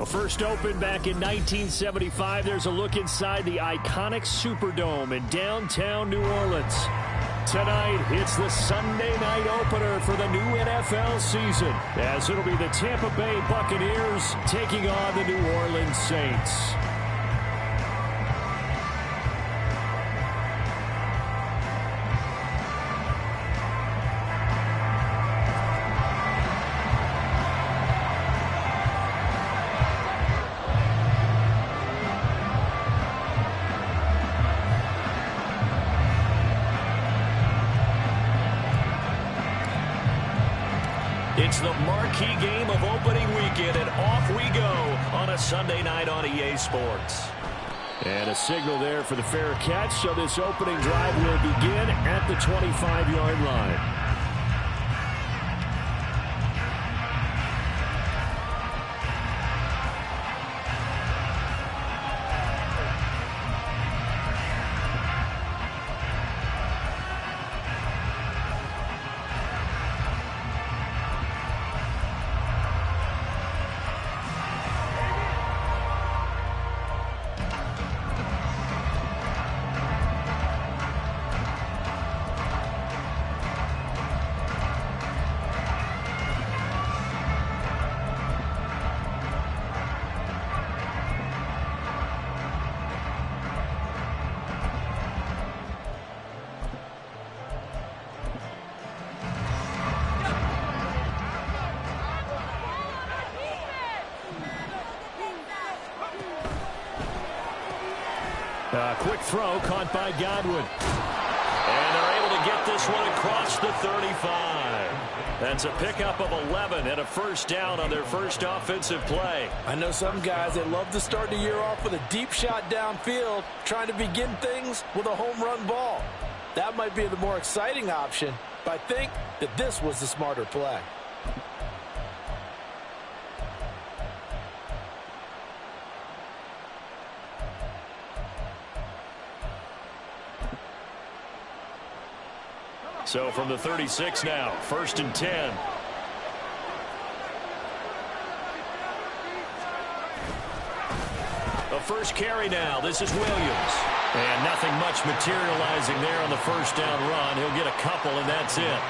Well, first opened back in 1975, there's a look inside the iconic Superdome in downtown New Orleans. Tonight, it's the Sunday night opener for the new NFL season, as it'll be the Tampa Bay Buccaneers taking on the New Orleans Saints. It's the marquee game of opening weekend, and off we go on a Sunday night on EA Sports. And a signal there for the fair catch, so this opening drive will begin at the 25-yard line. Quick throw caught by Godwin. And they're able to get this one across the 35. That's a pickup of 11 and a first down on their first offensive play. I know some guys that love to start the year off with a deep shot downfield, trying to begin things with a home run ball. That might be the more exciting option, but I think that this was the smarter play. So from the 36 now, 1st and 10. The first carry now. This is Williams. And nothing much materializing there on the first down run. He'll get a couple, and that's it.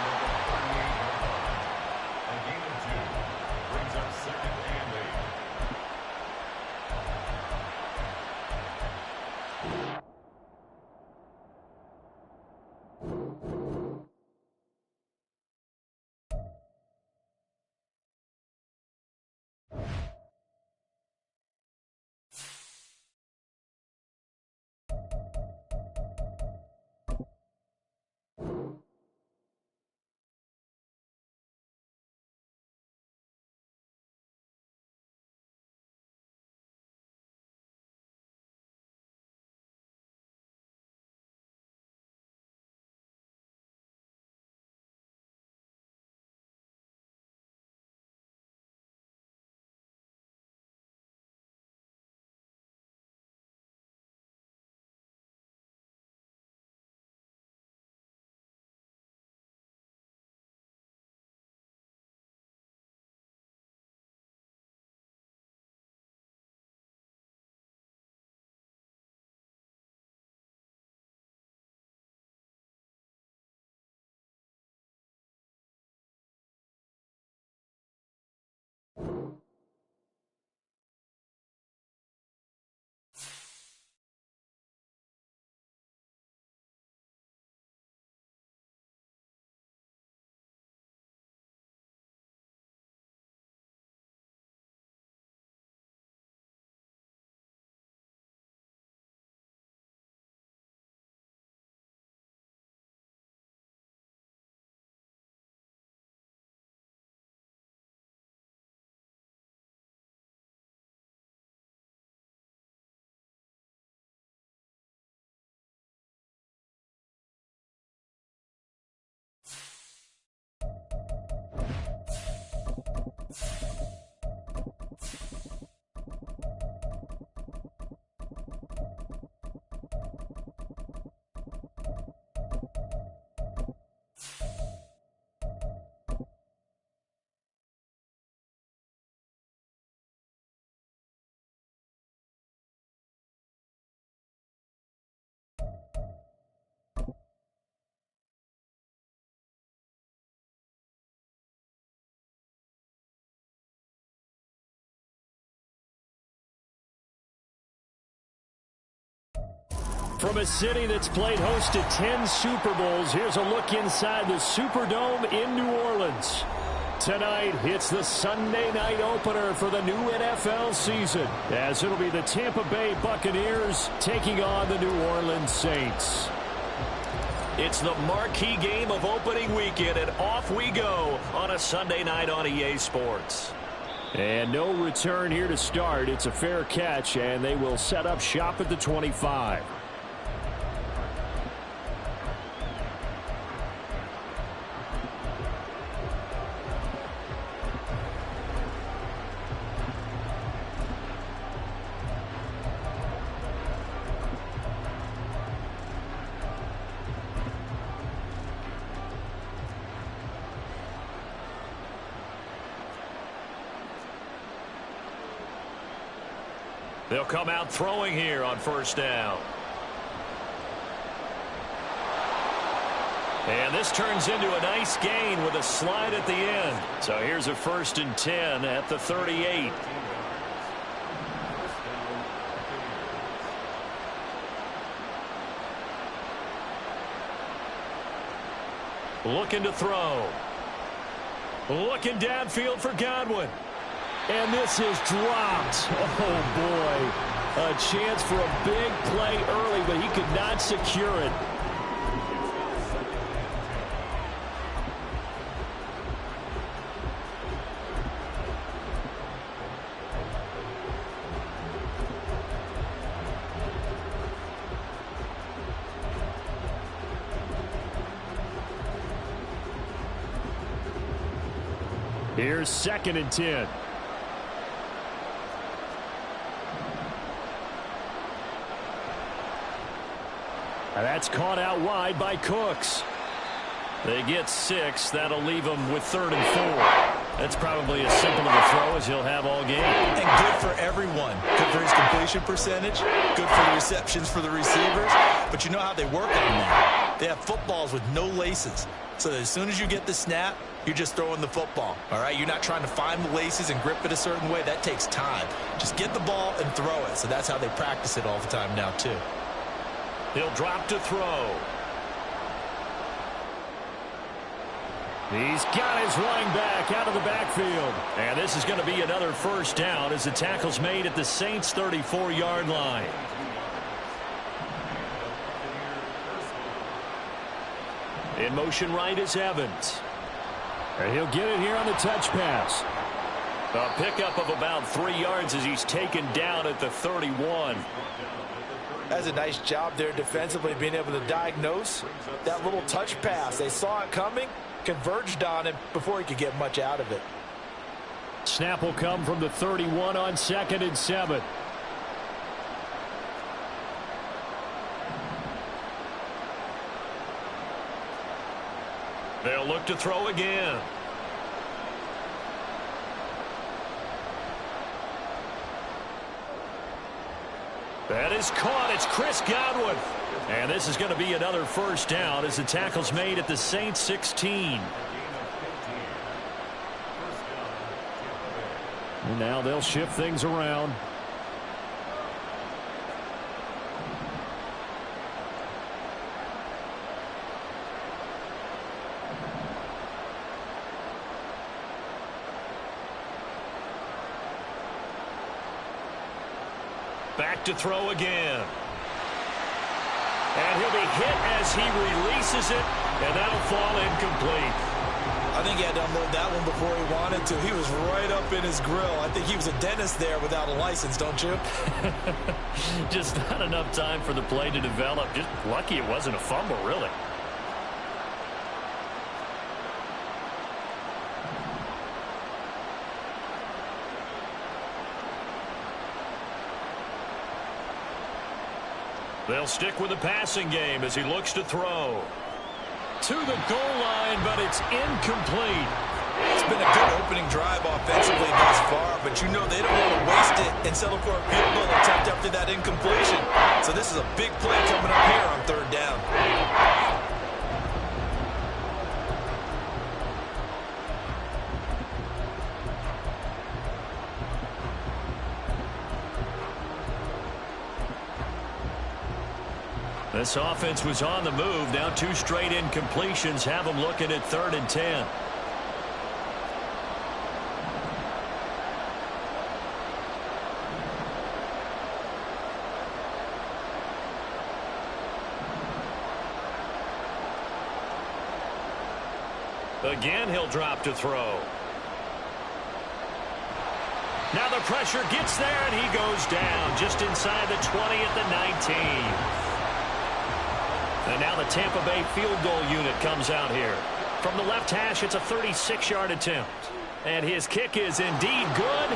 From a city that's played host to 10 Super Bowls, here's a look inside the Superdome in New Orleans. Tonight, it's the Sunday night opener for the new NFL season, as it'll be the Tampa Bay Buccaneers taking on the New Orleans Saints. It's the marquee game of opening weekend, and off we go on a Sunday night on EA Sports. And no return here to start. It's a fair catch, and they will set up shop at the 25. They'll come out throwing here on first down. And this turns into a nice gain with a slide at the end. So here's a 1st and 10 at the 38. Looking to throw. Looking downfield for Godwin. And this is dropped. Oh, boy. A chance for a big play early, but he could not secure it. Here's 2nd and 10. That's caught out wide by Cooks. They get 6. That'll leave them with 3rd and 4. That's probably as simple of a throw as he'll have all game. And good for everyone. Good for his completion percentage. Good for the receptions for the receivers. But you know how they work on that. They have footballs with no laces. So as soon as you get the snap, you're just throwing the football. All right? You're not trying to find the laces and grip it a certain way. That takes time. Just get the ball and throw it. So that's how they practice it all the time now, too. He'll drop to throw. He's got his running back out of the backfield. And this is going to be another 1st down as the tackle's made at the Saints' 34-yard line. In motion right is Evans. And he'll get it here on the touch pass. A pickup of about 3 yards as he's taken down at the 31. That's a nice job there defensively, being able to diagnose that little touch pass. They saw it coming, converged on him before he could get much out of it. Snap will come from the 31 on 2nd and 7. They'll look to throw again. That is caught. It's Chris Godwin. And this is going to be another 1st down as the tackle's made at the Saints' 16. And now they'll shift things around. Back to throw again. And he'll be hit as he releases it, and that'll fall incomplete. I think he had to unload that one before he wanted to. He was right up in his grill. I think he was a dentist there without a license, don't you? Just not enough time for the play to develop. Just lucky it wasn't a fumble, really. They'll stick with the passing game as he looks to throw. To the goal line, but it's incomplete. It's been a good opening drive offensively thus far, but you know they don't want to waste it and settle for a field goal attempt after that incompletion. So this is a big play coming up here on 3rd down. This offense was on the move. Now 2 straight incompletions have them looking at 3rd and 10. Again, he'll drop to throw. Now the pressure gets there, and he goes down just inside the 20 at the 19. And now the Tampa Bay field goal unit comes out here. From the left hash, it's a 36-yard attempt. And his kick is indeed good.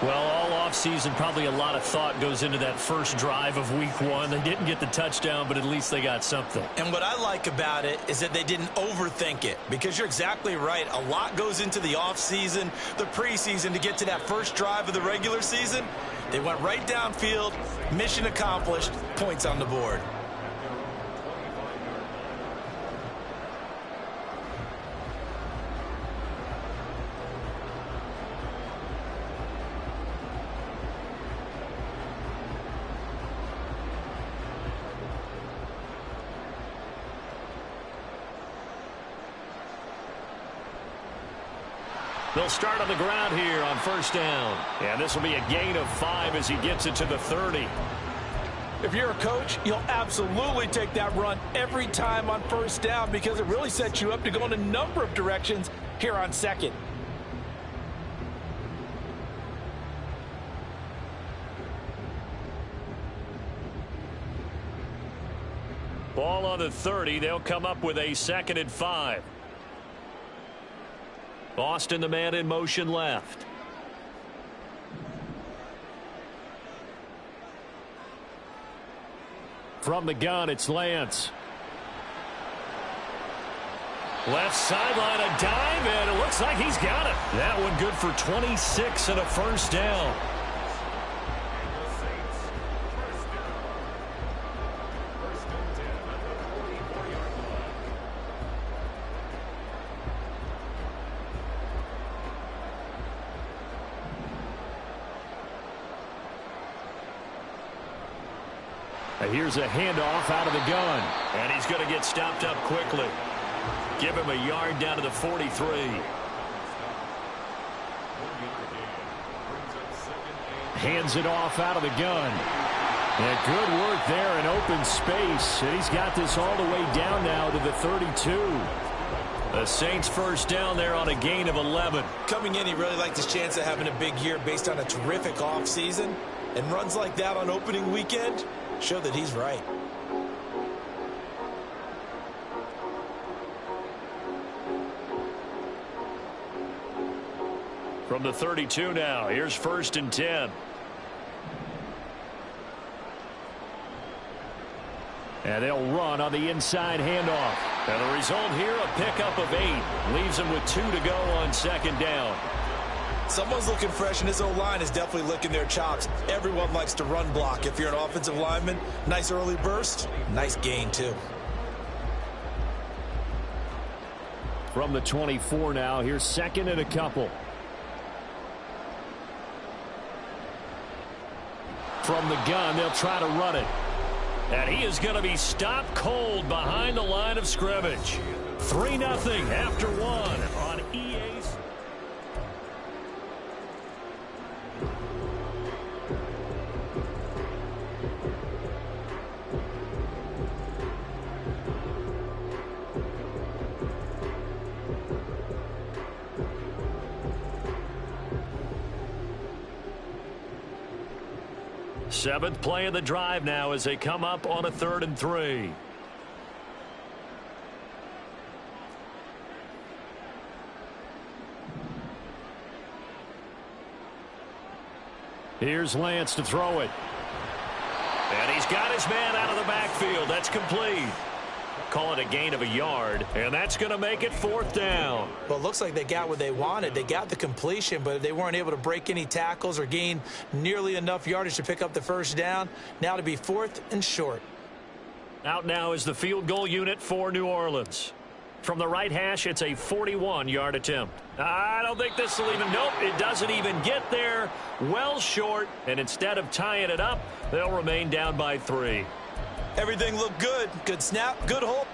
Well, all offseason, probably a lot of thought goes into that first drive of week 1. They didn't get the touchdown, but at least they got something. And what I like about it is that they didn't overthink it, because you're exactly right. A lot goes into the offseason, the preseason, to get to that first drive of the regular season. They went right downfield, mission accomplished, points on the board. They'll start on the ground here on 1st down. And this will be a gain of 5 as he gets it to the 30. If you're a coach, you'll absolutely take that run every time on 1st down, because it really sets you up to go in a number of directions here on 2nd. Ball on the 30. They'll come up with a 2nd and 5. Austin, the man in motion left. From the gun, it's Lance. Left sideline, a dive, and it looks like he's got it. That one good for 26 and a 1st down. Here's a handoff out of the gun. And he's going to get stopped up quickly. Give him a yard down to the 43. Hands it off out of the gun. And good work there in open space. And he's got this all the way down now to the 32. The Saints 1st down there on a gain of 11. Coming in, he really liked his chance of having a big year based on a terrific offseason. And runs like that on opening weekend show that he's right. From the 32 now, here's 1st and 10. And they'll run on the inside handoff. And the result here, a pickup of 8. Leaves them with 2 to go on 2nd down. Someone's looking fresh, and his O-line is definitely licking their chops. Everyone likes to run block. If you're an offensive lineman, nice early burst, nice gain too. From the 24 now, here's 2nd and a couple. From the gun, they'll try to run it. And he is going to be stopped cold behind the line of scrimmage. 3-0 after 1 on EA's. Seventh play of the drive now as they come up on a 3rd and 3. Here's Lance to throw it. And he's got his man out of the backfield. That's complete. Call it a gain of a yard, and that's going to make it 4th down. Well, it looks like they got what they wanted. They got the completion, but they weren't able to break any tackles or gain nearly enough yardage to pick up the 1st down. Now to be 4th and short. Out now is the field goal unit for New Orleans. From the right hash, it's a 41-yard attempt. I don't think this will even, nope, it doesn't even get there. Well short, and instead of tying it up, they'll remain down by 3. Everything looked good. Good snap, good hold.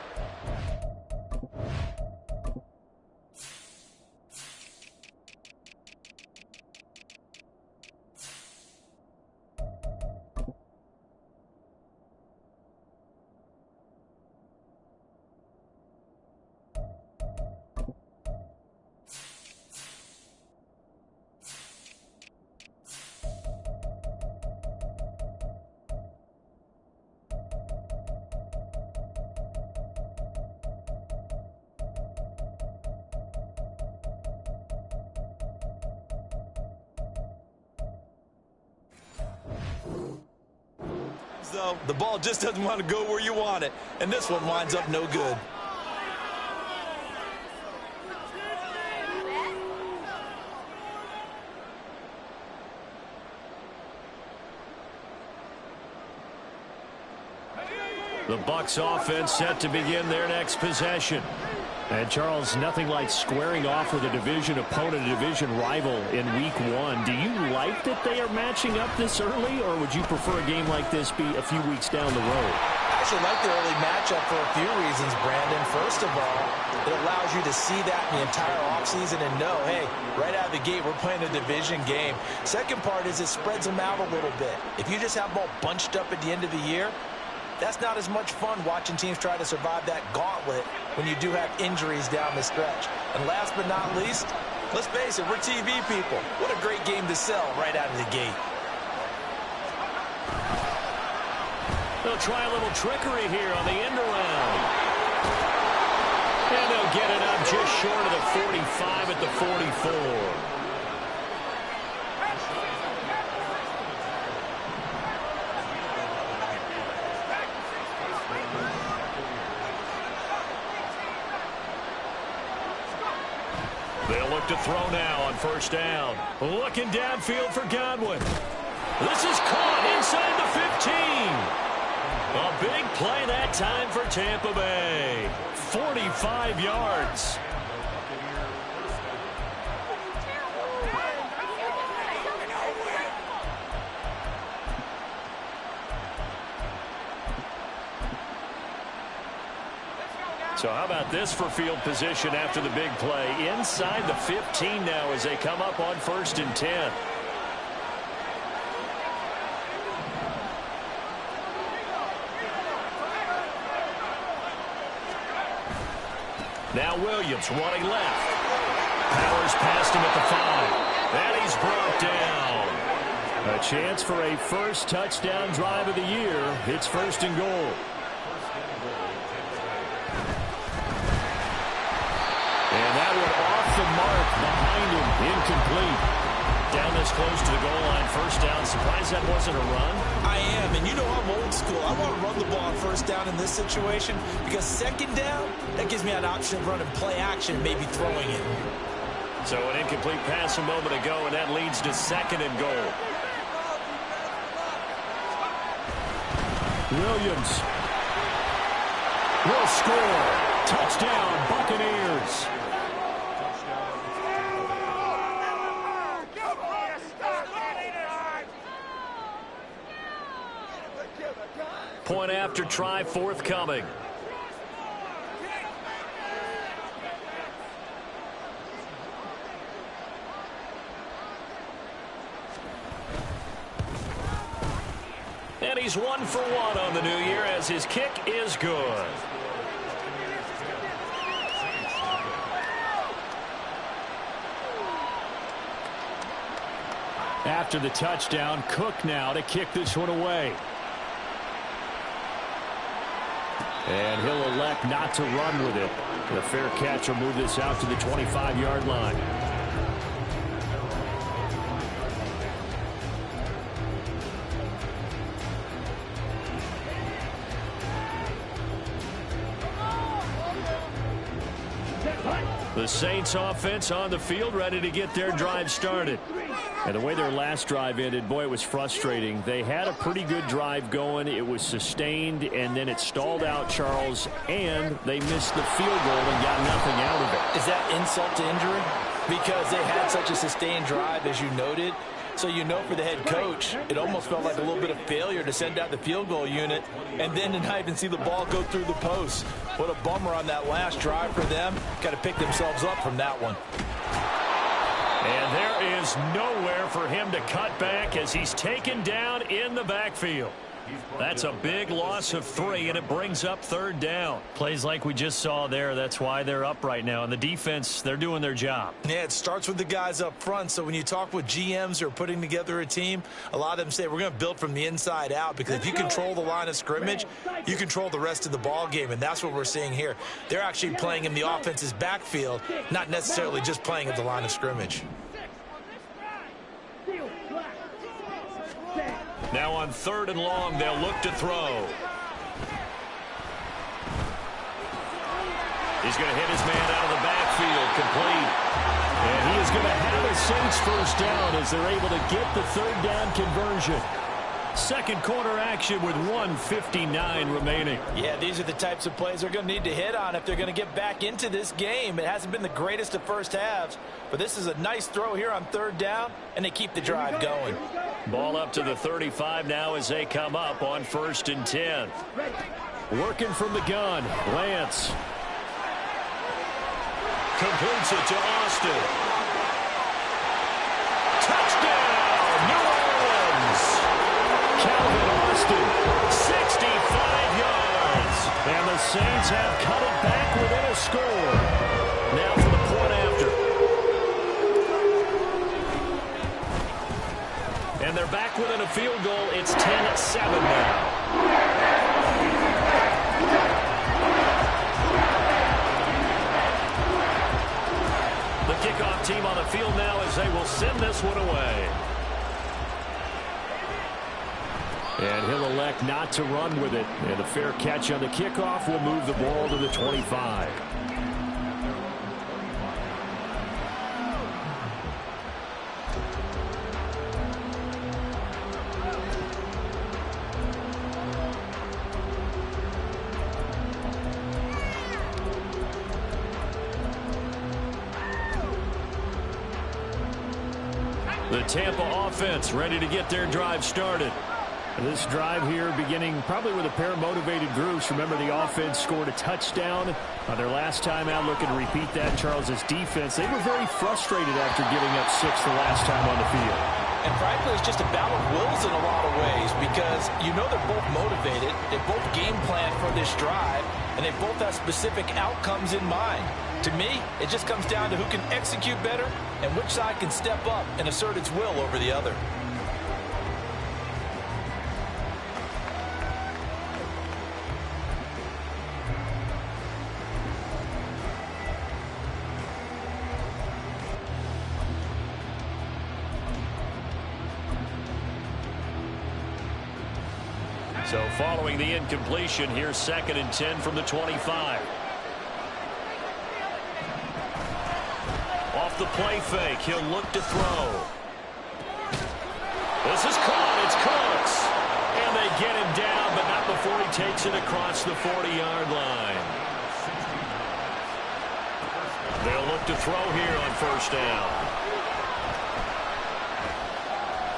Though the ball just doesn't want to go where you want it, and this one winds up no good. The Bucs offense set to begin their next possession. And, Charles, nothing like squaring off with a division opponent, a division rival in Week 1. Do you like that they are matching up this early, or would you prefer a game like this be a few weeks down the road? I actually like the early matchup for a few reasons, Brandon. First of all, it allows you to see that in the entire offseason and know, hey, right out of the gate, we're playing a division game. Second part is it spreads them out a little bit. If you just have them all bunched up at the end of the year, that's not as much fun watching teams try to survive that gauntlet when you do have injuries down the stretch. And last but not least, let's face it, we're TV people. What a great game to sell right out of the gate. They'll try a little trickery here on the end around. And they'll get it up just short of the 45 at the 44. They'll look to throw now on first down. Looking downfield for Godwin. This is caught inside the 15. A big play that time for Tampa Bay. 45 yards. So how about this for field position after the big play? Inside the 15 now as they come up on 1st and 10. Now Williams running left. Powers past him at the 5. And he's brought down. A chance for a first touchdown drive of the year. It's 1st and goal. And that one off the mark behind him. Incomplete. Down this close to the goal line. First down. Surprised that wasn't a run? I am. And you know I'm old school. I want to run the ball on first down in this situation because second down, that gives me an option of running play action, maybe throwing it. So an incomplete pass a moment ago, and that leads to 2nd and goal. Williams will score. Touchdown, Buccaneers. Point after try forthcoming. And he's 1 for 1 on the new year as his kick is good. After the touchdown, Cook now to kick this one away. And he'll elect not to run with it. The fair catch will move this out to the 25-yard line. The Saints offense on the field ready to get their drive started. And the way their last drive ended, boy, it was frustrating. They had a pretty good drive going. It was sustained, and then it stalled out, Charles, and they missed the field goal and got nothing out of it. Is that insult to injury? Because they had such a sustained drive, as you noted, So you know for the head coach, it almost felt like a little bit of failure to send out the field goal unit and then to not even see the ball go through the post. What a bummer on that last drive for them. Got to pick themselves up from that one. And there is nowhere for him to cut back as he's taken down in the backfield. That's a big loss of 3, and it brings up 3rd down. Plays like we just saw there. That's why they're up right now. And the defense, they're doing their job. Yeah, it starts with the guys up front. So when you talk with GMs who are putting together a team, a lot of them say we're going to build from the inside out, because if you control the line of scrimmage, you control the rest of the ball game, and that's what we're seeing here. They're actually playing in the offense's backfield, not necessarily just playing at the line of scrimmage. Now on 3rd and long, they'll look to throw. He's going to hit his man out of the backfield, complete. And he is going to have a Saints 1st down as they're able to get the 3rd down conversion. Second quarter action with 1:59 remaining. Yeah, these are the types of plays they're going to need to hit on if they're going to get back into this game. It hasn't been the greatest of first halves, but this is a nice throw here on 3rd down, and they keep the drive going. Ball up to the 35 now as they come up on 1st and 10. Working from the gun, Lance. Completes it to Austin. Touchdown, New Orleans! Calvin Austin, 65 yards. And the Saints have cut it back within a score. Now for the point after. And they're back within a field goal. It's 10-7 now. The kickoff team on the field now as they will send this one away. And he'll elect not to run with it. And a fair catch on the kickoff will move the ball to the 25. The Tampa offense ready to get their drive started. This drive here beginning probably with a pair of motivated groups. Remember, the offense scored a touchdown on their last time out, looking to repeat that. And Charles's defense, they were very frustrated after giving up 6 the last time on the field. And frankly, it's just a battle of wills in a lot of ways, because you know they're both motivated. They both game plan for this drive, and they both have specific outcomes in mind. To me, it just comes down to who can execute better and which side can step up and assert its will over the other. So following the incompletion, here's 2nd and 10 from the 25. Off the play fake, he'll look to throw. This is caught, it's Cooks. And they get him down, but not before he takes it across the 40-yard line. They'll look to throw here on 1st down.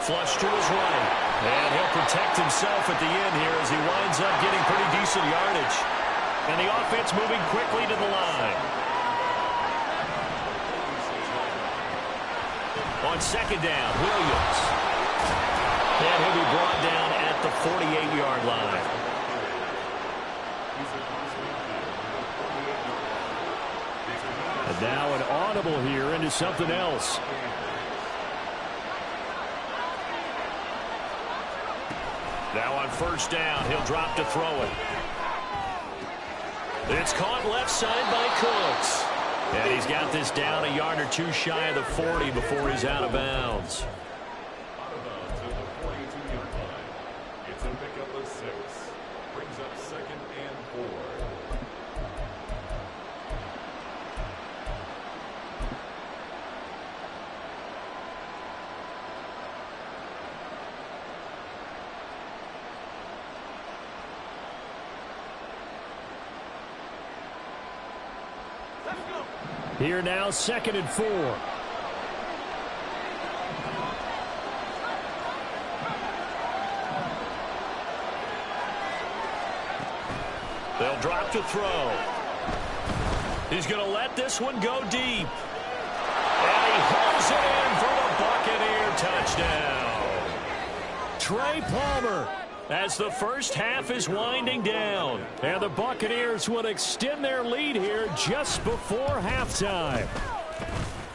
Flush to his right. And he'll protect himself at the end here as he winds up getting pretty decent yardage. And the offense moving quickly to the line. On 2nd down, Williams. And he'll be brought down at the 48-yard line. And now an audible here into something else. Now on 1st down, he'll drop to throw it. It's caught left side by Cooks. And he's got this down a yard or 2 shy of the 40 before he's out of bounds. It's a pickup of 6. Brings up 2nd and 4. Here now, 2nd and 4. They'll drop to throw. He's going to let this one go deep. And he hauls it in for the Buccaneer touchdown. Trey Palmer, as the first half is winding down. And the Buccaneers will extend their lead here just before halftime.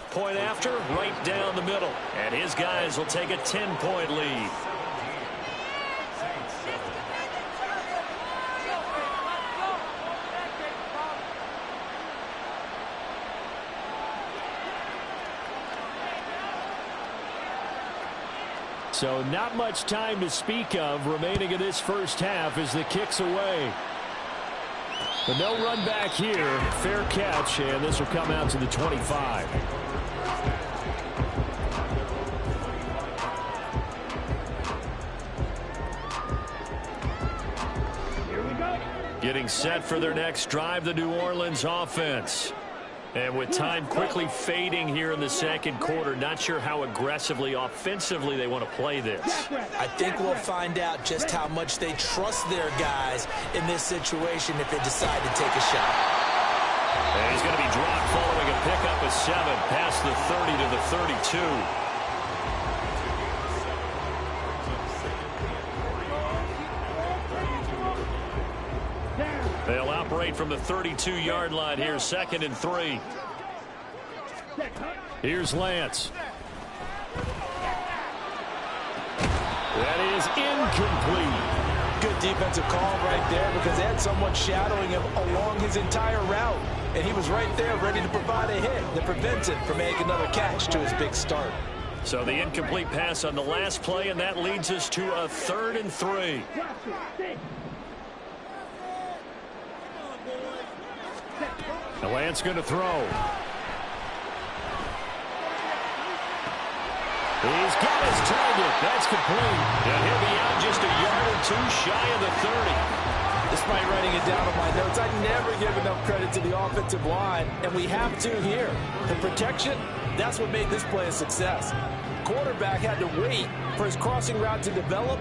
Point after, right down the middle. And his guys will take a 10-point lead. So not much time to speak of remaining in this first half as the kick's away. But no run back here. Fair catch, and this will come out to the 25. Getting set for their next drive, the New Orleans offense. And with time quickly fading here in the second quarter, not sure how aggressively, offensively they want to play this. I think we'll find out just how much they trust their guys in this situation if they decide to take a shot. And he's going to be dropped following a pickup of 7 past the 30 to the 32. They'll operate from the 32-yard line here, 2nd and 3. Here's Lance. That is incomplete. Good defensive call right there because they had someone shadowing him along his entire route. And he was right there ready to provide a hit that prevents him from making another catch to his big start. So the incomplete pass on the last play, and that leads us to a 3rd and 3. The Lance going to throw. He's got his target. That's complete. And he'll be out just a yard or 2 shy of the 30. Despite writing it down on my notes, I never give enough credit to the offensive line, and we have to here. The protection, that's what made this play a success. Quarterback had to wait for his crossing route to develop,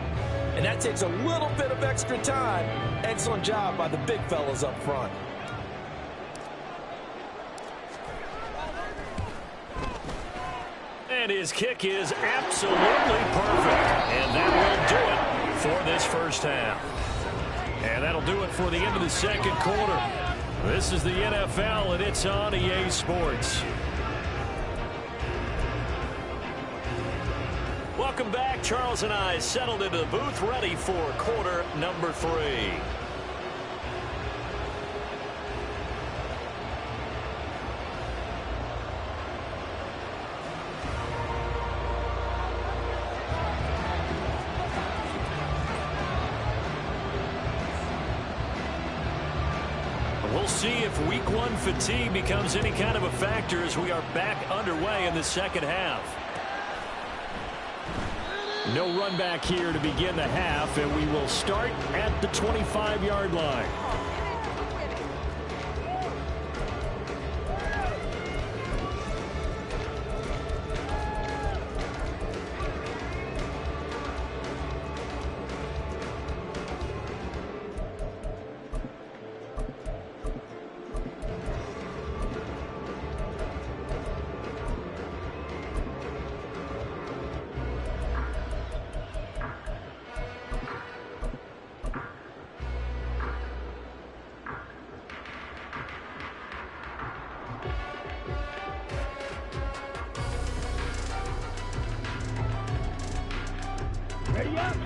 and that takes a little bit of extra time. Excellent job by the big fellas up front. And his kick is absolutely perfect. And that will do it for this first half. And that'll do it for the end of the second quarter. This is the NFL, and it's on EA Sports. Welcome back. Charles and I settled into the booth, ready for quarter number 3. We'll see if week 1 fatigue becomes any kind of a factor as we are back underway in the second half. No run back here to begin the half, and we will start at the 25-yard line.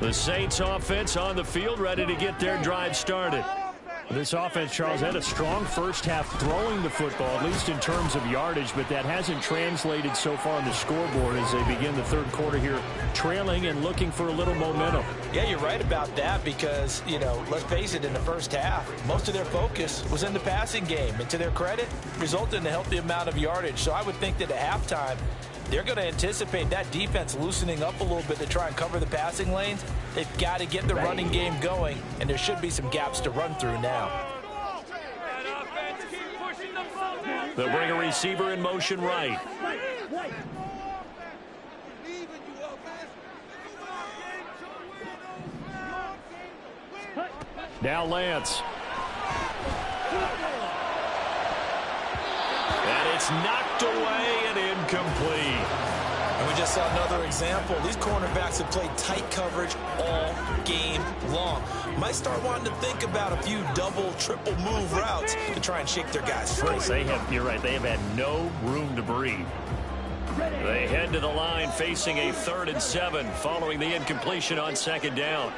The Saints offense on the field, ready to get their drive started. This offense, Charles, had a strong first half throwing the football, at least in terms of yardage, but that hasn't translated so far on the scoreboard as they begin the third quarter here, trailing and looking for a little momentum. Yeah, you're right about that because, you know, let's face it, in the first half, most of their focus was in the passing game. And to their credit, resulted in a healthy amount of yardage. So I would think that at halftime, they're going to anticipate that defense loosening up a little bit to try and cover the passing lanes. They've got to get the running game going, and there should be some gaps to run through now. They'll bring a receiver in motion right. Now Lance. It's knocked away and incomplete. And we just saw another example. These cornerbacks have played tight coverage all game long. Might start wanting to think about a few double, triple move routes to try and shake their guys free. You're right, they have had no room to breathe. They head to the line facing a 3rd and 7 following the incompletion on 2nd down.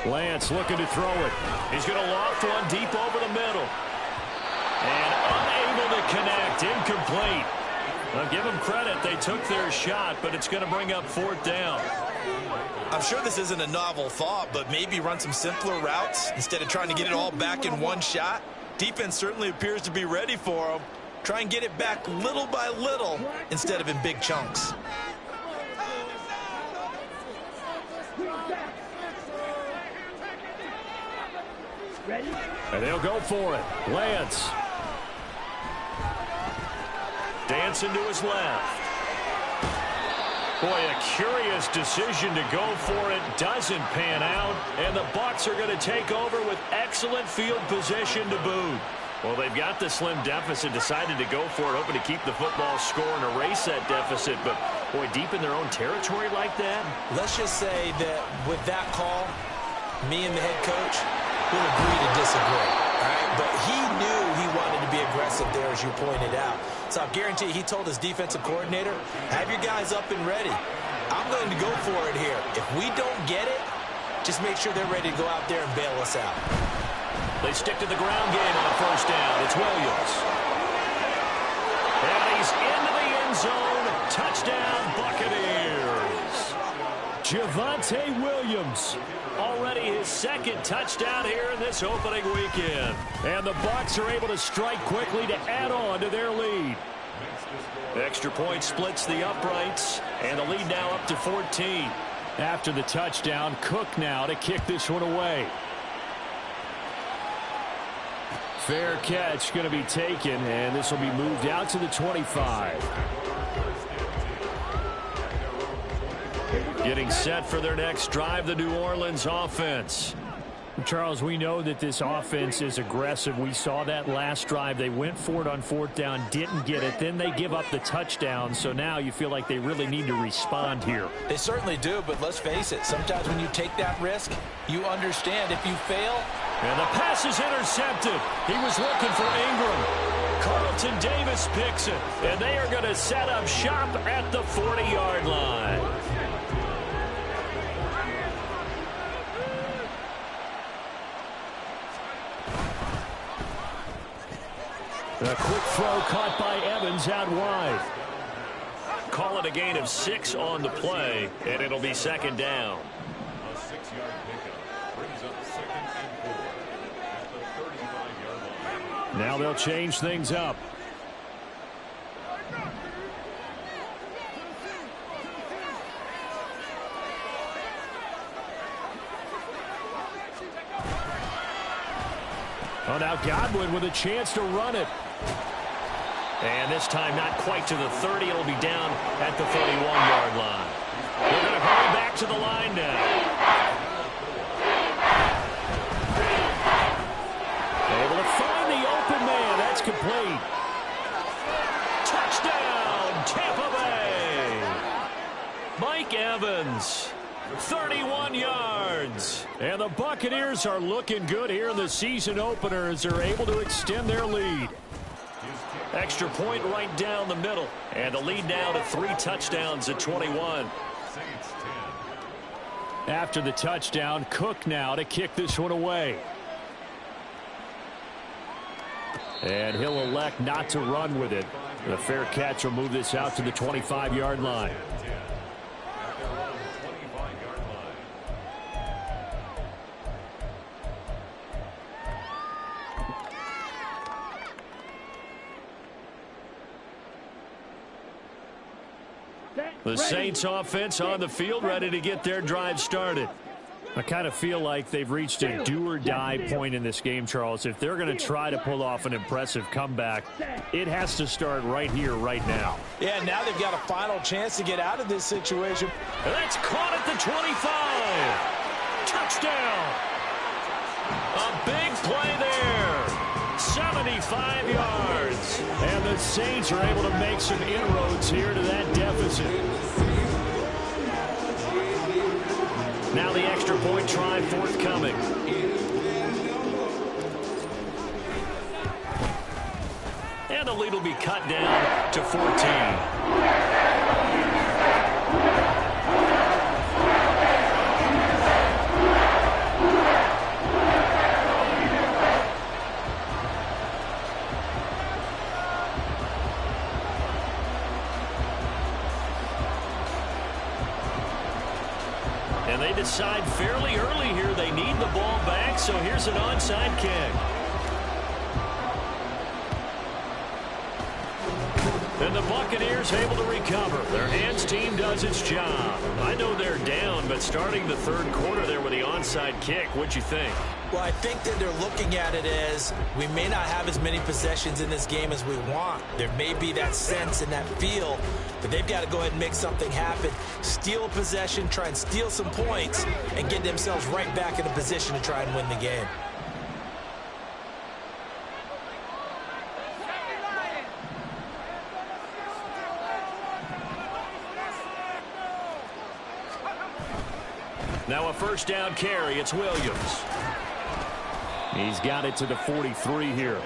Lance looking to throw it. He's going to loft one deep over the middle. And unable to connect. Incomplete. I'll give them credit. They took their shot, but it's going to bring up 4th down. I'm sure this isn't a novel thought, but maybe run some simpler routes instead of trying to get it all back in one shot. Defense certainly appears to be ready for them. Try and get it back little by little instead of in big chunks. And they'll go for it. Lance. Dancing to his left. Boy, a curious decision to go for it. Doesn't pan out. And the Bucs are going to take over with excellent field position to boot. Well, they've got the slim deficit, decided to go for it, hoping to keep the football score and erase that deficit. But, boy, deep in their own territory like that. Let's just say that with that call, me and the head coach will agree to disagree. All right? But he knew he wanted to be aggressive there, as you pointed out. So I guarantee you, he told his defensive coordinator, have your guys up and ready. I'm going to go for it here. If we don't get it, just make sure they're ready to go out there and bail us out. They stick to the ground game on 1st down. It's Williams. And he's into the end zone. Touchdown, Buccaneers. Javonte Williams. Already his 2nd touchdown here in this opening weekend. And the Bucs are able to strike quickly to add on to their lead. Extra point splits the uprights, and the lead now up to 14. After the touchdown, Cook now to kick this one away. Fair catch going to be taken, and this will be moved out to the 25. Getting set for their next drive, the New Orleans offense. Charles, we know that this offense is aggressive. We saw that last drive. They went for it on 4th down, didn't get it. Then they give up the touchdown. So now you feel like they really need to respond here. They certainly do, but let's face it. Sometimes when you take that risk, you understand if you fail. And the pass is intercepted. He was looking for Ingram. Carlton Davis picks it. And they are going to set up shop at the 40-yard line. A quick throw caught by Evans out wide. Call it a gain of 6 on the play, and it'll be 2nd down. A 6-yard pickup brings up 2nd and 4 at the 35-yard line. Now they'll change things up. Oh, now Godwin with a chance to run it. And this time not quite to the 30. It'll be down at the 31-yard line. They're going to hurry back to the line now. Able to find the open man. That's complete. Touchdown, Tampa Bay. Mike Evans. 31 yards. And the Buccaneers are looking good here in the season opener as they're able to extend their lead. Extra point right down the middle. And the lead now to 3 touchdowns at 21. After the touchdown, Cook now to kick this one away. And he'll elect not to run with it. The fair catch will move this out to the 25-yard line. The Saints offense on the field, ready to get their drive started. I kind of feel like they've reached a do-or-die point in this game, Charles. If they're going to try to pull off an impressive comeback, it has to start right here, right now. Yeah, now they've got a final chance to get out of this situation. And that's caught at the 25. Touchdown! A big play there. 75 yards. And the Saints are able to make some inroads here to that deficit. Now the extra point try forthcoming. And the lead will be cut down to 14. And they decide fairly early here they need the ball back, so here's an onside kick. And the Buccaneers able to recover. Their hands team does its job. I know they're down, but starting the third quarter there with the onside kick, what'd you think? Well, I think that they're looking at it as we may not have as many possessions in this game as we want. There may be that sense and that feel, but they've got to go ahead and make something happen. Steal a possession, try and steal some points, and get themselves right back in a position to try and win the game. Now a first down carry. It's Williams. He's got it to the 43 here.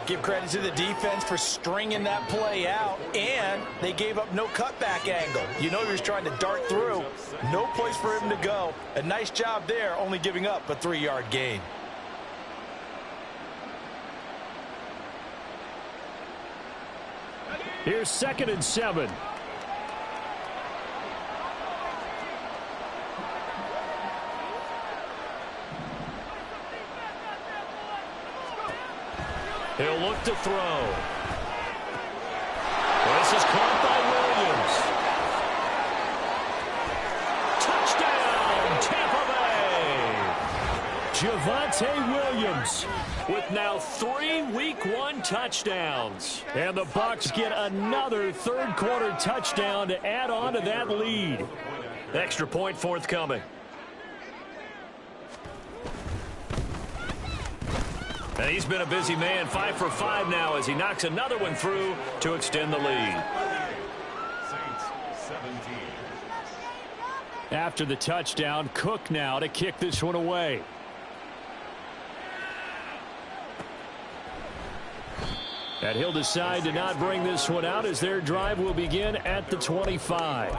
Give credit to the defense for stringing that play out, and they gave up no cutback angle. You know he was trying to dart through. No place for him to go. A nice job there, only giving up a 3-yard gain. Here's 2nd and 7. He'll look to throw. This is caught by Williams. Touchdown, Tampa Bay. Javonte Williams with now 3 Week 1 touchdowns. And the Bucs get another third quarter touchdown to add on to that lead. Extra point forthcoming. And he's been a busy man, 5 for 5 now as he knocks another one through to extend the lead. Saints 17. After the touchdown, Cook now to kick this one away. And he'll decide to not bring this one out as their drive will begin at the 25.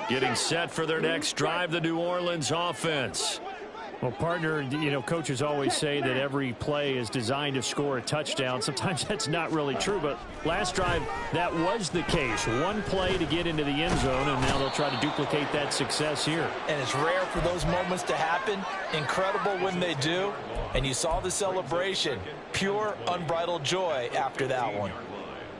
Getting set for their next drive, the New Orleans offense. Well, partner, you know, coaches always say that every play is designed to score a touchdown. Sometimes that's not really true, but last drive, that was the case. One play to get into the end zone, and now they'll try to duplicate that success here. And it's rare for those moments to happen. Incredible when they do. And you saw the celebration. Pure, unbridled joy after that one.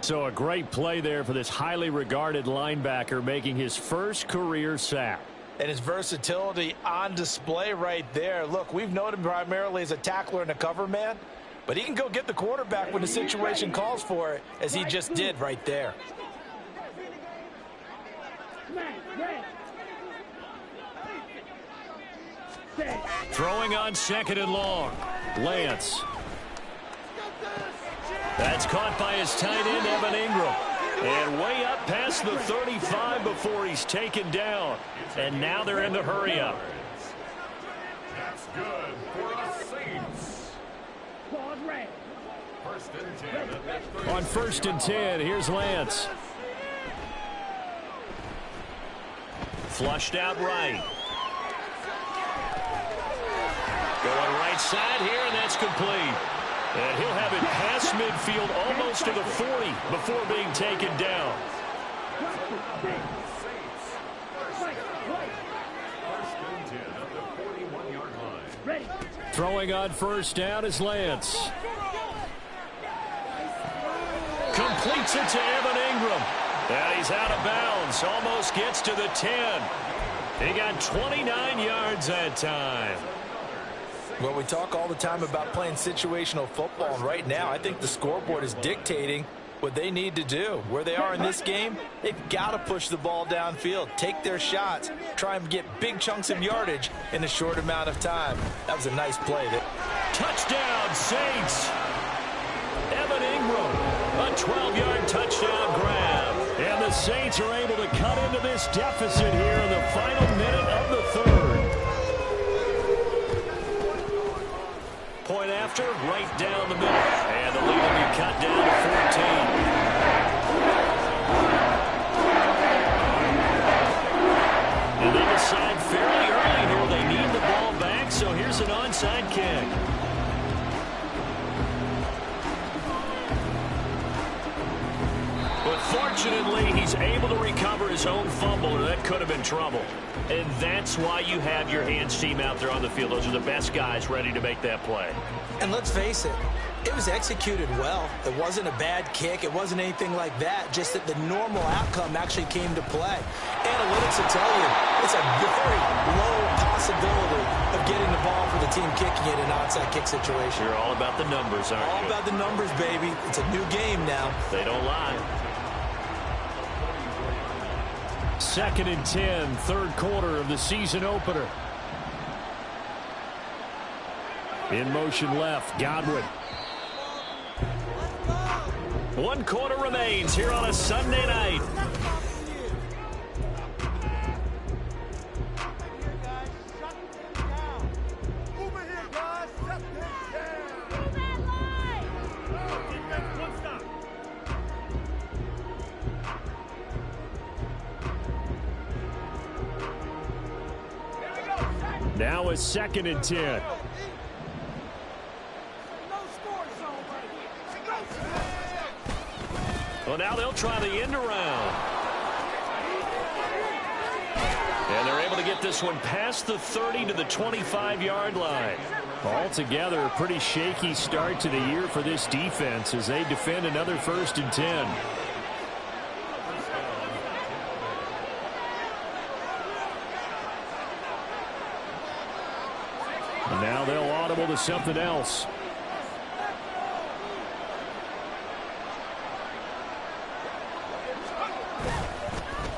So a great play there for this highly regarded linebacker making his first career sack. And his versatility on display right there. Look, we've known him primarily as a tackler and a cover man, but he can go get the quarterback when the situation calls for it, as he just did right there. Throwing on 2nd and long. Lance. That's caught by his tight end, Evan Ingram. And way up past the 35 before he's taken down. And now they're in the hurry-up. That's good for the Saints. First and 10 at the 30. On 1st and 10, here's Lance. Flushed out right. Going right side here, and that's complete. And he'll have it past midfield almost to the 40 before being taken down. Saints. First and 10 at the 41-yard line. Throwing on 1st down is Lance. Completes it to Evan Ingram. And he's out of bounds. Almost gets to the 10. He got 29 yards that time. Well, we talk all the time about playing situational football, and right now I think the scoreboard is dictating what they need to do. Where they are in this game, they've got to push the ball downfield, take their shots, try and get big chunks of yardage in a short amount of time. That was a nice play. Touchdown, Saints. Evan Ingram, a 12-yard touchdown grab. And the Saints are able to cut into this deficit here in the final minute of the third. Point after, right down the middle. And the lead will be cut down to 14. And they decide fairly early here they need the ball back, so here's an onside kick. But fortunately, he's able to recover his own fumble, or that could have been trouble. And that's why you have your hands team out there on the field. Those are the best guys ready to make that play. And let's face it, it was executed well. It wasn't a bad kick. It wasn't anything like that, just that the normal outcome actually came to play. Analytics will tell you it's a very low possibility of getting the ball for the team kicking it in an onside kick situation. You're all about the numbers, aren't you? All about the numbers, baby. It's a new game now. They don't lie. 2nd and 10, third quarter of the season opener. In motion left, Godwin. 1 quarter remains here on a Sunday night. Now it's 2nd and 10. Well, now they'll try the end around. And they're able to get this one past the 30 to the 25-yard line. Altogether, a pretty shaky start to the year for this defense as they defend another 1st and 10. And now they'll audible to something else.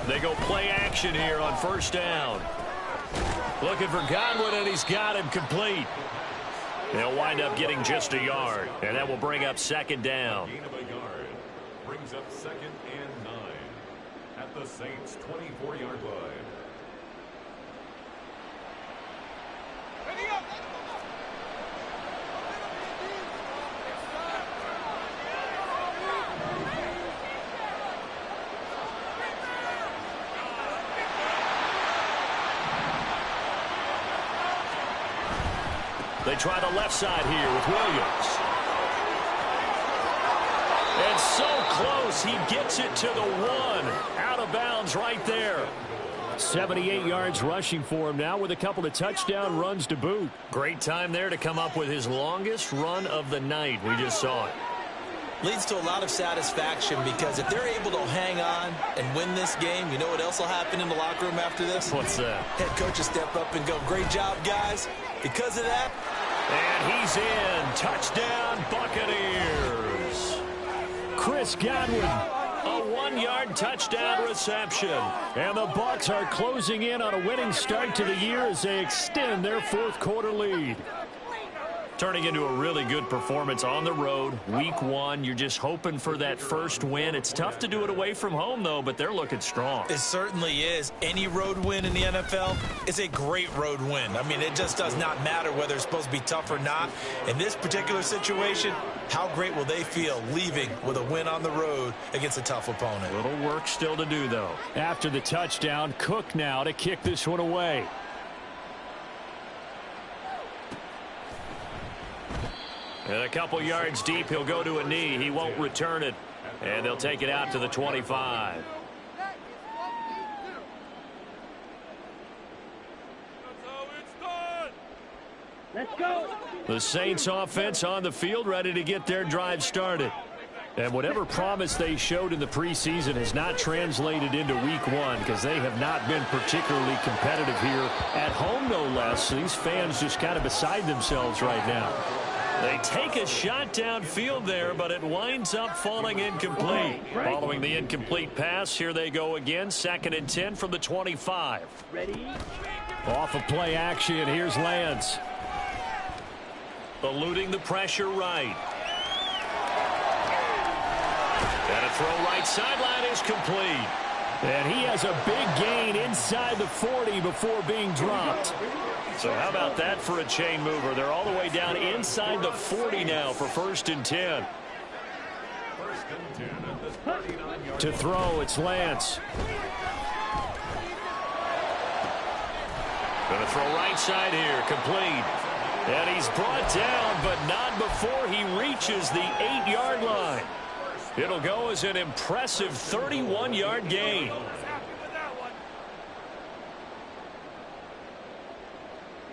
They go play action here on 1st down. Looking for Godwin, and he's got him complete. They'll wind up getting just a yard, and that will bring up 2nd down. Gain of a yard brings up 2nd and 9 at the Saints' 24-yard line. They try the left side here with Williams. And so close, he gets it to the 1. Out of bounds right there. 78 yards rushing for him now with a couple of touchdown runs to boot. Great time there to come up with his longest run of the night. We just saw it. Leads to a lot of satisfaction because if they're able to hang on and win this game, you know what else will happen in the locker room after this? What's that? Head coach will step up and go, great job, guys. Because of that. And he's in. Touchdown, Buccaneers. Chris Godwin. A 1-yard touchdown reception. And the Bucs are closing in on a winning start to the year as they extend their 4th quarter lead. Turning into a really good performance on the road. Week 1, you're just hoping for that first win. It's tough to do it away from home, though, but they're looking strong. It certainly is. Any road win in the NFL is a great road win. I mean, it just does not matter whether it's supposed to be tough or not. In this particular situation, how great will they feel leaving with a win on the road against a tough opponent? Little work still to do, though. After the touchdown, Cook now to kick this one away. And a couple yards deep, he'll go to a knee. He won't return it. And they'll take it out to the 25. Let's go. The Saints offense on the field ready to get their drive started. And whatever promise they showed in the preseason has not translated into week one because they have not been particularly competitive here at home, no less. These fans just kind of beside themselves right now. They take a shot downfield there, but it winds up falling incomplete. Following the incomplete pass, here they go again. 2nd and 10 from the 25. Ready? Off of play action, here's Lance. Eluding the pressure right. And a throw right sideline is complete. And he has a big gain inside the 40 before being dropped. So how about that for a chain mover? They're all the way down inside the 40 now for 1st and 10. To throw, it's Lance. Going to throw right side here, complete. And he's brought down, but not before he reaches the 8-yard line. It'll go as an impressive 31-yard gain.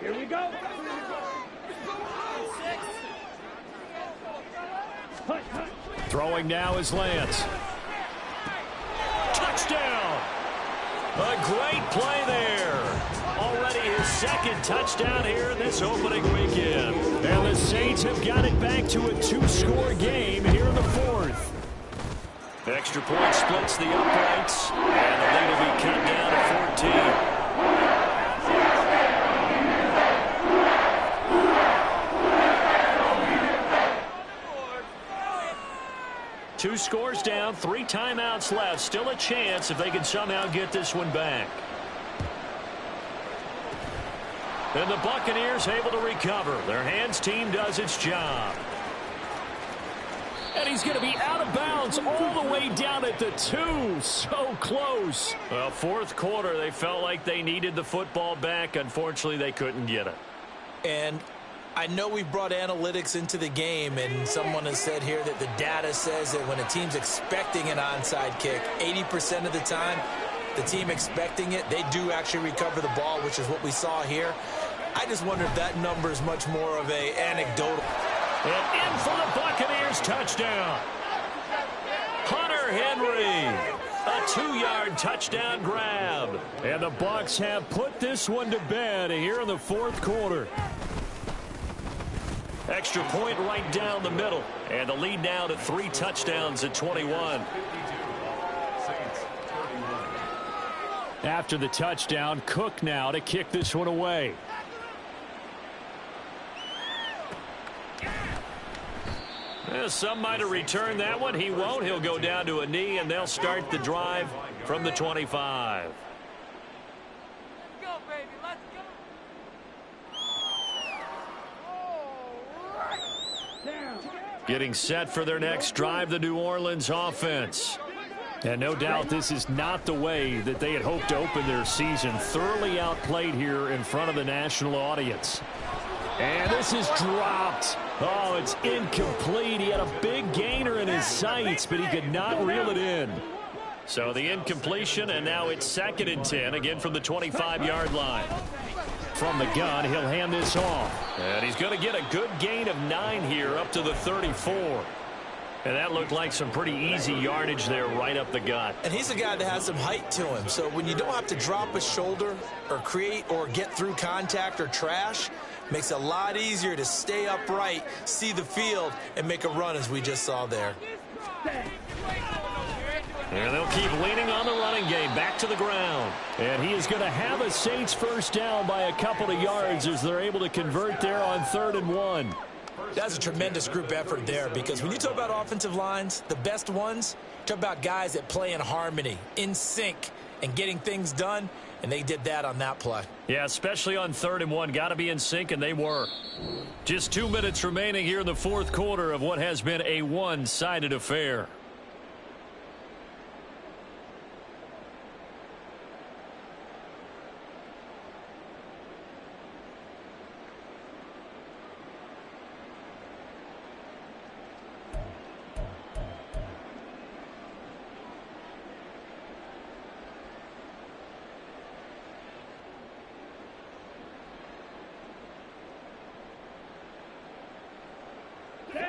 Here we go. Throwing now is Lance. Touchdown! A great play there. Already his 2nd touchdown here in this opening weekend. And the Saints have got it back to a 2-score game here in the 4th. Extra point splits the uprights, and the lead will be cut down to 14. Two scores down, 3 timeouts left. Still a chance if they can somehow get this one back. And the Buccaneers able to recover. Their hands team does its job. And he's going to be out of bounds all the way down at the 2. So close. Well, 4th quarter, they felt like they needed the football back. Unfortunately, they couldn't get it. And I know we brought analytics into the game, and someone has said here that the data says that when a team's expecting an onside kick, 80% of the time, the team expecting it, they do actually recover the ball, which is what we saw here. I just wonder if that number is much more of a anecdotal. And in for the Buccaneers touchdown. Hunter Henry. A 2-yard touchdown grab. And the Bucs have put this one to bed here in the 4th quarter. Extra point right down the middle. And the lead now to 3 touchdowns at 21. After the touchdown, Cook now to kick this one away. Some might have returned that one. He won't. He'll go down to a knee, and they'll start the drive from the 25. Let's go, baby. Let's go. Getting set for their next drive, the New Orleans offense. And no doubt this is not the way that they had hoped to open their season. Thoroughly outplayed here in front of the national audience. And this is dropped. Oh, it's incomplete. He had a big gainer in his sights, but he could not reel it in. So the incompletion, and now it's 2nd and 10, again from the 25-yard line. From the gun, he'll hand this off. And he's going to get a good gain of 9 here up to the 34. And that looked like some pretty easy yardage there right up the gut. And he's a guy that has some height to him. So when you don't have to drop a shoulder or create or get through contact or trash, makes it a lot easier to stay upright, see the field, and make a run as we just saw there. And they'll keep leaning on the running game back to the ground. And he is going to have a Saints first down by a couple of yards as they're able to convert there on 3rd and 1. That's a tremendous group effort there, because when you talk about offensive lines, the best ones, talk about guys that play in harmony, in sync, and getting things done, and they did that on that play. Yeah, especially on 3rd and 1. Got to be in sync, and they were. Just 2 minutes remaining here in the 4th quarter of what has been a one-sided affair.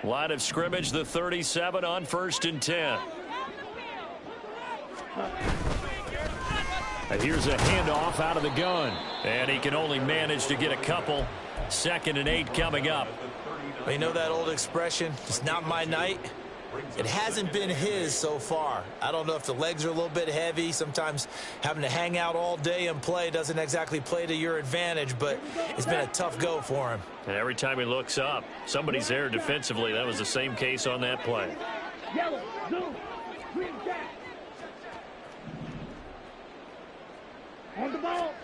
Line of scrimmage, the 37 on 1st and 10. And here's a handoff out of the gun. And he can only manage to get a couple. 2nd and 8 coming up. Well, you know that old expression, it's not my night? It hasn't been his so far. I don't know if the legs are a little bit heavy. Sometimes having to hang out all day and play doesn't exactly play to your advantage, but it's been a tough go for him. And every time he looks up, somebody's there defensively. That was the same case on that play. Yellow, blue, green, jack. On the ball.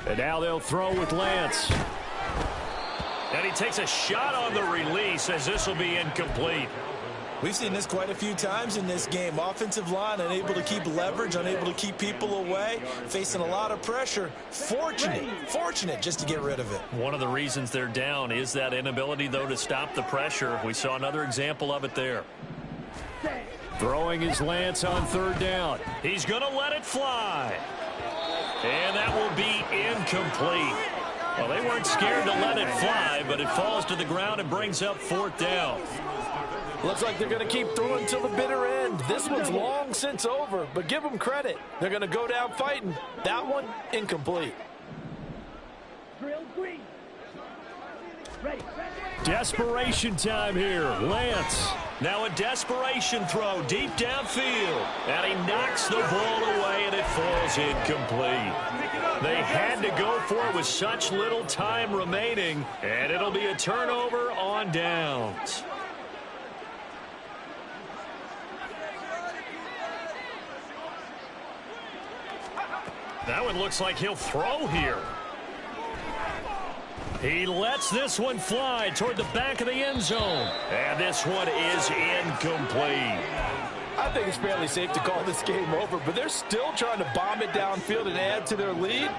And now they'll throw with Lance. And he takes a shot on the release as this will be incomplete. We've seen this quite a few times in this game. Offensive line unable to keep leverage, unable to keep people away, facing a lot of pressure. Fortunate just to get rid of it. One of the reasons they're down is that inability, though, to stop the pressure. We saw another example of it there. Throwing his Lance on 3rd down. He's going to let it fly. And that will be incomplete. Well, they weren't scared to let it fly, but it falls to the ground and brings up 4th down. Looks like they're going to keep throwing till the bitter end. This one's long since over, but give them credit. They're going to go down fighting. That one, incomplete. Drill green. Ready. Desperation time here. Lance. Now a desperation throw deep downfield. And he knocks the ball away, and it falls incomplete. They had to go for it with such little time remaining, and it'll be a turnover on downs. That one looks like he'll throw here. He lets this one fly toward the back of the end zone. And this one is incomplete. I think it's fairly safe to call this game over, but they're still trying to bomb it downfield and add to their lead.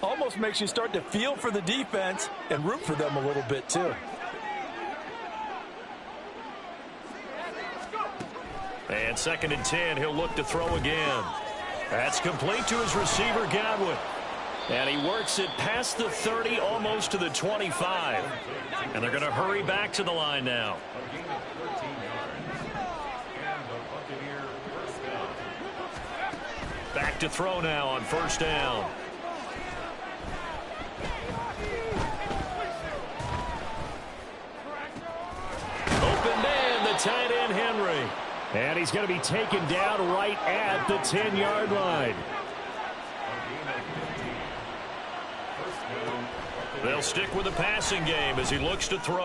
Almost makes you start to feel for the defense and root for them a little bit too. And 2nd and 10, he'll look to throw again. That's complete to his receiver, Godwin. And he works it past the 30, almost to the 25. And they're going to hurry back to the line now. Back to throw now on 1st down. Open man, the tight end, Henry. And he's going to be taken down right at the 10-yard line. They'll stick with the passing game as he looks to throw.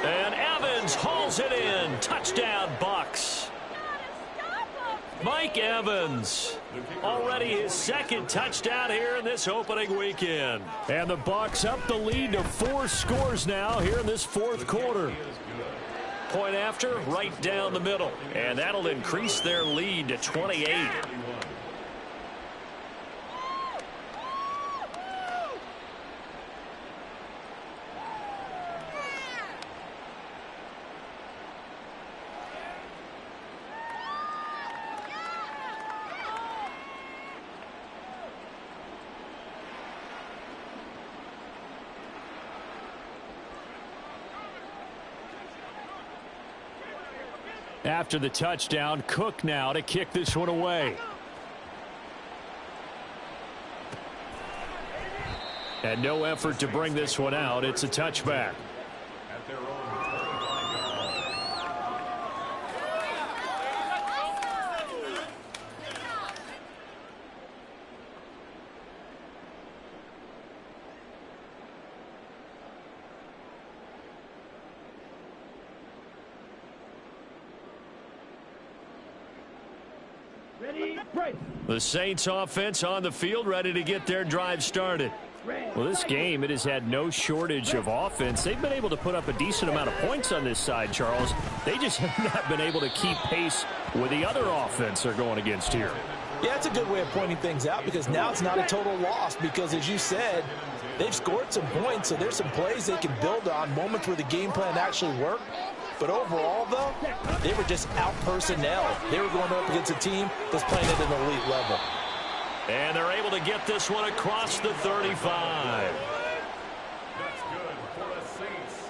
And Evans hauls it in. Touchdown, Bucs. Mike Evans, already his 2nd touchdown here in this opening weekend. And the Bucs up the lead to 4 scores now here in this 4th quarter. Point after, right down the middle. And that'll increase their lead to 28. After the touchdown, Cook now to kick this one away. And no effort to bring this one out. It's a touchback. At their own 35-yard line. Ready, break. The Saints offense on the field, ready to get their drive started. Well, this game, it has had no shortage of offense. They've been able to put up a decent amount of points on this side, Charles. They just have not been able to keep pace with the other offense they're going against here. Yeah, it's a good way of pointing things out because now it's not a total loss because, as you said, they've scored some points, so there's some plays they can build on, moments where the game plan actually worked. But overall, though, they were just out personnel. They were going up against a team that's playing at an elite level. And they're able to get this one across the 35. That's good for the Saints.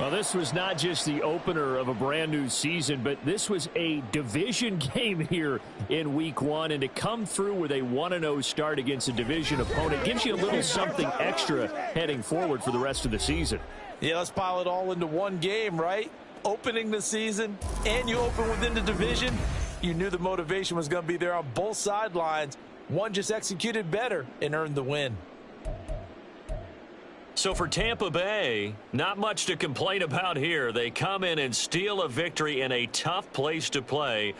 Well, this was not just the opener of a brand new season, but this was a division game here in week 1. And to come through with a 1-0 start against a division opponent gives you a little something extra heading forward for the rest of the season. Yeah, let's pile it all into one game, right? Opening the season, and you open within the division. You knew the motivation was going to be there on both sidelines. One just executed better and earned the win. So for Tampa Bay, not much to complain about here. They come in and steal a victory in a tough place to play.